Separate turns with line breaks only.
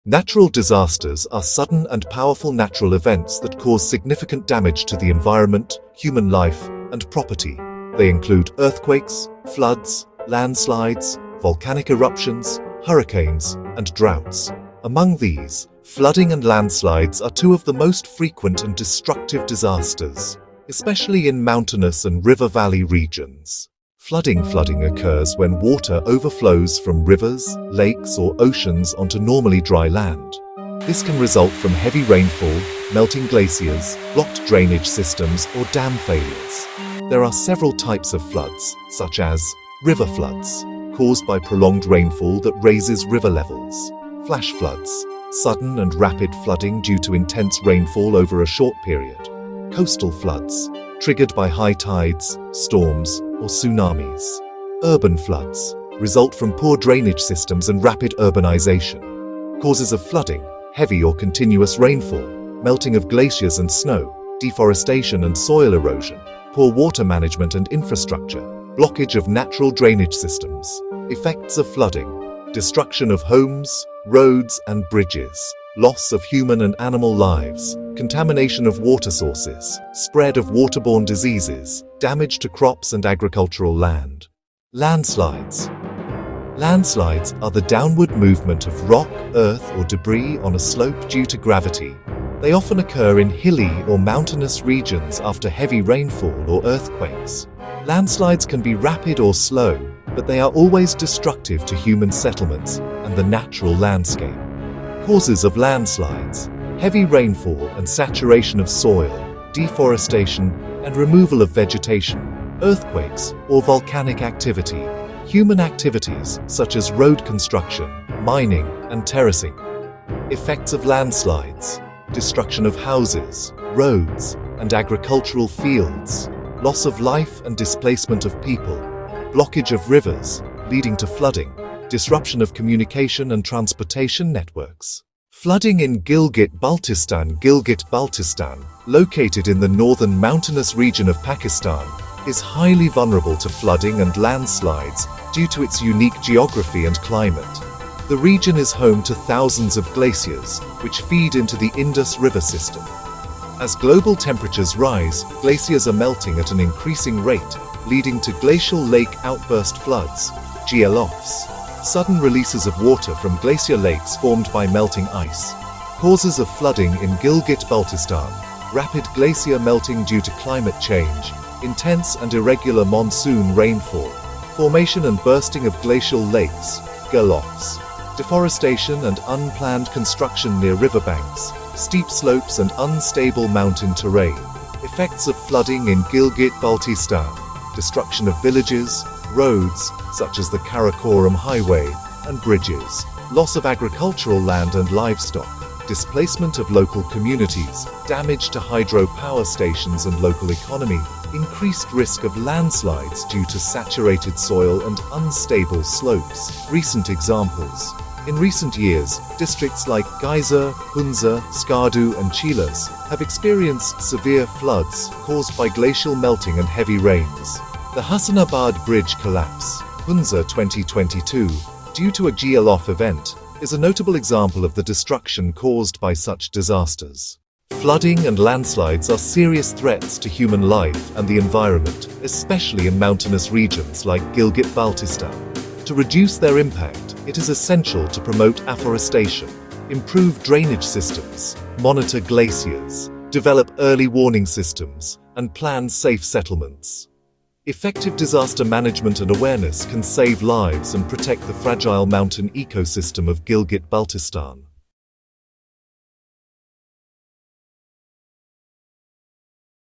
Natural disasters are sudden and powerful natural events that cause significant damage to the environment, human life, and property. They include earthquakes, floods, landslides, volcanic eruptions, hurricanes, and droughts. Among these, flooding and landslides are two of the most frequent and destructive disasters, especially in mountainous and river valley regions. Flooding occurs when water overflows from rivers, lakes, or oceans onto normally dry land. This can result from heavy rainfall, melting glaciers, blocked drainage systems, or dam failures. There are several types of floods, such as river floods, caused by prolonged rainfall that raises river levels; flash floods, sudden and rapid flooding due to intense rainfall over a short period; coastal floods, triggered by high tides, storms, or tsunamis. Urban floods result from poor drainage systems and rapid urbanization. Causes of flooding: heavy or continuous rainfall, melting of glaciers and snow, deforestation and soil erosion, poor water management and infrastructure, blockage of natural drainage systems. Effects of flooding: destruction of homes, roads and bridges, loss of human and animal lives, contamination of water sources, spread of waterborne diseases, damage to crops and agricultural land. Landslides. Landslides are the downward movement of rock, earth, or debris on a slope due to gravity. They often occur in hilly or mountainous regions after heavy rainfall or earthquakes. Landslides can be rapid or slow, but they are always destructive to human settlements and the natural landscape. Causes of landslides: heavy rainfall and saturation of soil, deforestation and removal of vegetation, earthquakes or volcanic activity, human activities such as road construction, mining and terracing. Effects of landslides: destruction of houses, roads and agricultural fields, loss of life and displacement of people, blockage of rivers leading to flooding, disruption of communication and transportation networks. Flooding in Gilgit-Baltistan. Gilgit-Baltistan, located in the northern mountainous region of Pakistan, is highly vulnerable to flooding and landslides due to its unique geography and climate. The region is home to thousands of glaciers, which feed into the Indus River system. As global temperatures rise, glaciers are melting at an increasing rate, leading to glacial lake outburst floods, GLOFs. Sudden releases of water from glacier lakes formed by melting ice. Causes of flooding in Gilgit-Baltistan: rapid glacier melting due to climate change, intense and irregular monsoon rainfall, formation and bursting of glacial lakes, GLOFs, deforestation and unplanned construction near riverbanks, steep slopes and unstable mountain terrain. Effects of flooding in Gilgit-Baltistan: destruction of villages, roads, such as the Karakoram Highway, and bridges, loss of agricultural land and livestock, displacement of local communities, damage to hydropower stations and local economy, increased risk of landslides due to saturated soil and unstable slopes. Recent examples: in recent years, districts like Geyser, Hunza, Skardu and Chilas have experienced severe floods caused by glacial melting and heavy rains. The Hassanabad Bridge collapse, Hunza 2022, due to a GLOF event, is a notable example of the destruction caused by such disasters. Flooding and landslides are serious threats to human life and the environment, especially in mountainous regions like Gilgit-Baltistan. To reduce their impact, it is essential to promote afforestation, improve drainage systems, monitor glaciers, develop early warning systems, and plan safe settlements. Effective disaster management and awareness can save lives and protect the fragile mountain ecosystem of Gilgit-Baltistan.